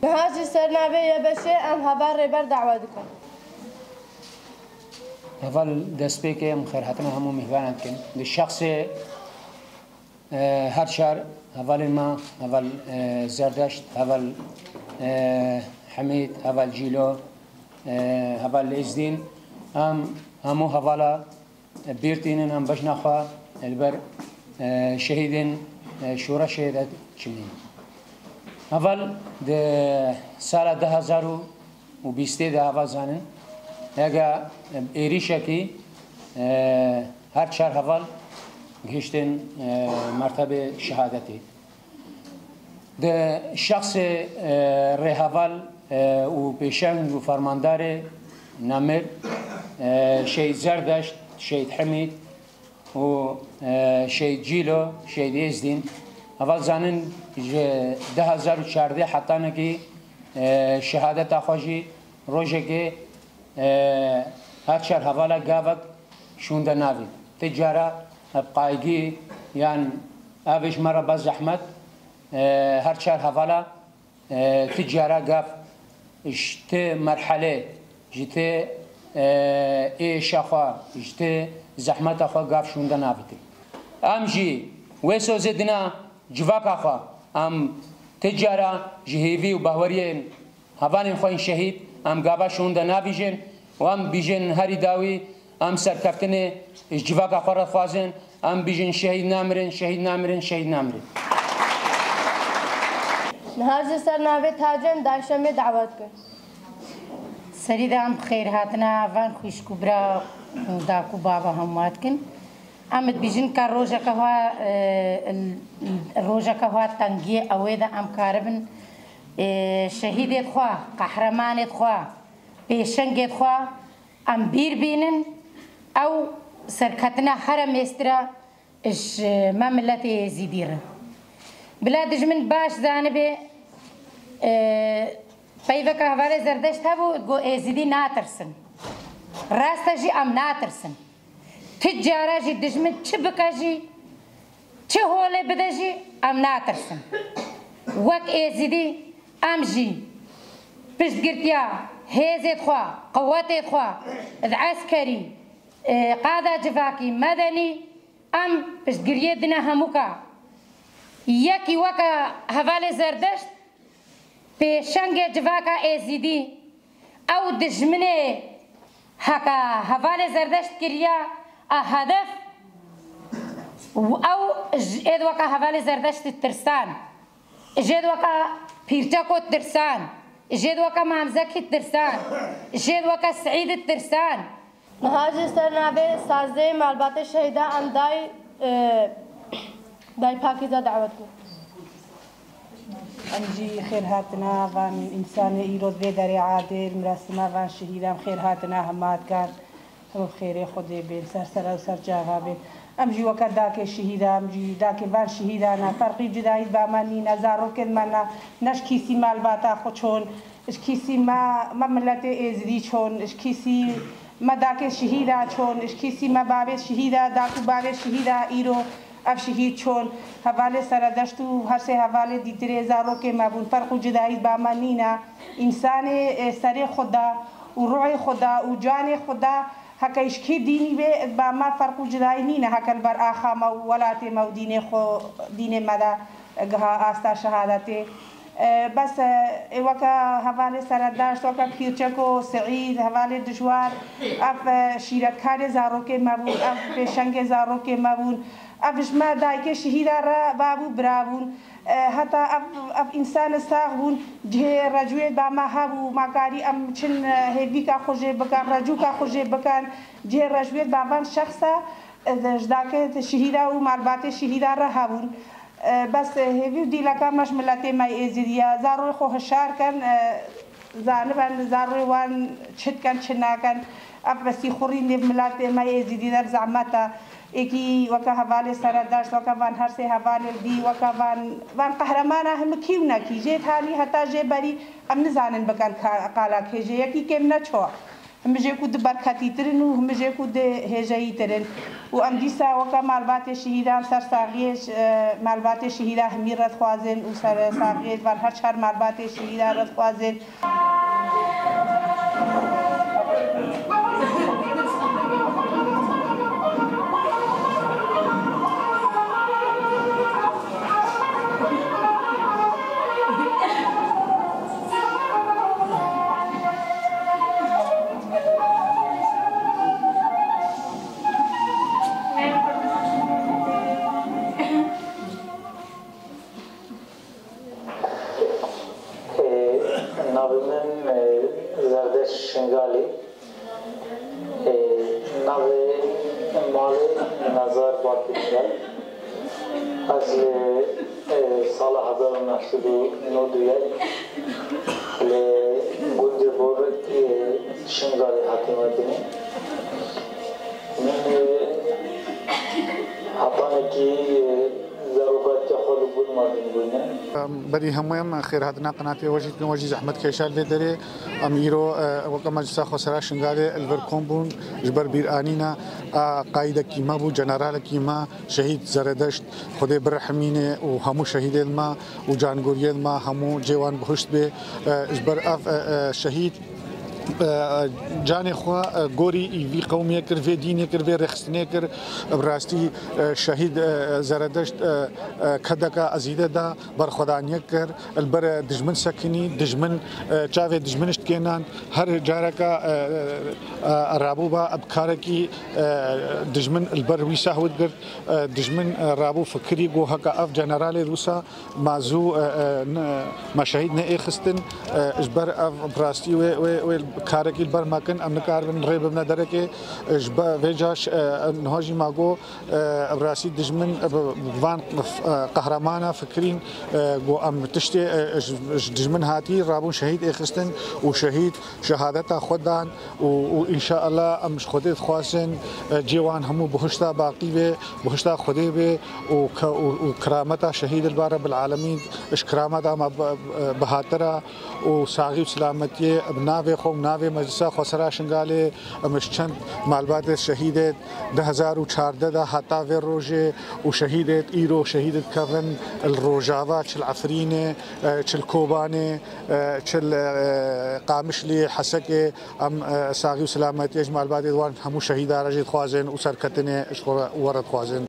نهاجي سرنابي يا بشي ام هبار ريبر دعوتكم هفال دسبيك ام خير حتنا همو مهبانات كن للشخص هر شهر هفال ما هفال زردشت هفال حميد هفال جيلو هفال ازدين همو هفالا بيرتين هم بجنخوا البر شهيدين شورا شهيدات چنين هفال ده سال 2020 ده هفال زانن اگه ایریشه که هر چهار هفال گشتن مرتبه شهادتی ده شخص رهوال و پیشنگ و فرماندار نمر شهید زردشت شهید حمید و شهید جیلو شهید ازدین اول زنن 2014 حتی نکی شهادت آخوشی روشه که هر چهار حوالا گاوک شونده ناوید تجاره بقایگی یان آبش مرا باز زحمت هر چهار حوالا تجاره گاف اشت مرحله جت ایش خوا اشت زحمت خوا گاف شونده ناوید ام جی ویسو زدنا جواک خوا ام تجاره جهیوی و بهوریه هوان خوین شهید ام گاوا شونده ناویجن و ام بیجن هری داوی ام سرکفتنه جواک خورد خوازن ام بیجن شهید نامرن شهید نامرن شهید نامرن نهاجي سرنابي تاجن داشمي دعوتكم سريدام خير هاتنا وان خوش كبرى داكو بابا هماتكن امد بيجن كان روجا كهوا الروجا كهوا تنجي اويدا ام كاربن شهيد خوا قهرمان خوا بيشنگ خوا ام بير بينن او سركتنا حرم استرا اش مملتي زيدير بلادج من باش زانبه فايفك هوالي زردشت هبو تقو ازيدي ناترسن راستجي ام ناترسن تجارة جي دجمن چبكا جي چه هولي بدجي ام ناترسن وك ازيدي ام جي بشت قرتيا هيزت خوا قواتت خوا العسكري قادة جفاكي مدني ام بشت قريدنا هموكا یکی وکا حوال زردشت پیشنگ جواکا ازیدی او دجمنه هکا حوال زردشت کریا هدف او اید وکا حوال زردشت ترسان اید وکا پیرچاکو ترسان اید وکا مامزکی ترسان اید وکا سعید ترسان نهاجي سرنابي سازده مالبات شهيدة ام داي باكيزة دعوتكم انجي خير هاتنا وان انسان ايرود في داري عادل مرسمه وان شهيدام خير هاتنا همات كان هم بخير خدي بين سر وسر جاغا بين امجي وكداك الشهيده امجي داك وان شهيده انا فرقي جدايد باماني نزارو كن منا نش كيسي مال باتا خوچون اش كيسي ما مملته ازدي چون اش كيسي ما داك الشهيده چون اش كيسي ما باب الشهيده داك باب الشهيده ايرو اف شهید چون حواله سردشت و هر سه حواله دیتره زارو که مبون فرق و جدایی با منینا انسان سر خدا و روح خدا و جان خدا هکایش کی دینی به با ما فرق و جدایی نینا هکل بر آخا ما ولات ما دین خو دین مدا گها آستا شهادت بس وکا حواله سردشت وکا پیرچکو سعید حواله دشوار اف شیرکار زارو که مبون اف پیشنگ زارو که مبون افش ما دایک شهیدا را بابو برابون حتی اف انسان ساغون جه رجوع با ما هبو مکاری ام چن هیوی کا خوجه بکن رجوع کا خوجه بکن جه رجوع با من شخصا داک شهیدا و معلومات شهیدا را هبون بس هیوی دیلکا مش ملت ما ازدیا زارو خو هشار کن زانبن زارو وان چت کن چنا کن اف بسی خورین ملت ما ازدی در زعمتا اکی وکا حواله سرداشت وکا وان هر سه حواله دی وکا وان قهرمان هم کیو نکی جه تانی حتی جه بری ام نزانن بکن قالا که جه یکی کم نچو همجيكو دبركاتي ترن وهمجيكو هجاي ترن وأمديسا وكا معلومات الشهيدان سر ساقيش معلومات الشهيدان همير رد خوازن وسر ساقيش والهر شهر معلومات الشهيدان رد خوازن زردش شنگالی ناوی مالی نظر باقی کرد از سال 1992 لگنج بور شنگالی حکیمتینی من حتانی کی ضرورت خود بود مردم بودن بري هميم خير هادنا قناتي وجيز احمد كيشال لدري اميرو وكما جسا خسرا شنغالي الفركون بون جبر بيرانينا قايده كيما بو جنرال كيما شهيد زردشت خدي برحمينه وهمو شهيد الما وجانغوري الما همو جوان بهشت به جبر اف شهيد جاني خوا غوري في قوميه كر في ديني كر في رخصني كر براستي شهيد زردشت كدكا ازيده دا بر خدانيه كر البر دجمن سكني دجمن چاوي دجمنشت كينان هر جاركا رابوبا ابكاركي دجمن البر ويسا هودغر دجمن رابو فكري جو هكا اف جنرال روسا مازو ما شهيدنا اخستن اجبر اف براستي و كاركيل برماكن ام نكار من ريب من دركه جبا فيجاش نهاجي ماغو براسي دجمن فان قهرمانه فكرين جو ام تشتي دجمن هاتي رابون شهيد اخستن وشهيد شهادته خدان وان شاء الله ام خديت خواسن جيوان همو بهشتا باقي بهشتا خدي به وكرامته شهيد البار العالمين اش كرامته ما بهاتره وساغي وسلامتي ابناء خوم ناوي مجلس خسرا شنغالي مشچند معلومات الشهيدات 2014 ده حتى في روجي وشهيدات ايرو شهيدة كافن الروجافا تشل عفرينه تشل كوباني تشل قامشلي حسكي ام ساغي وسلامتي اجمال بعد وان همو شهيدا رجيت خوازن وسركتني ورد خوازن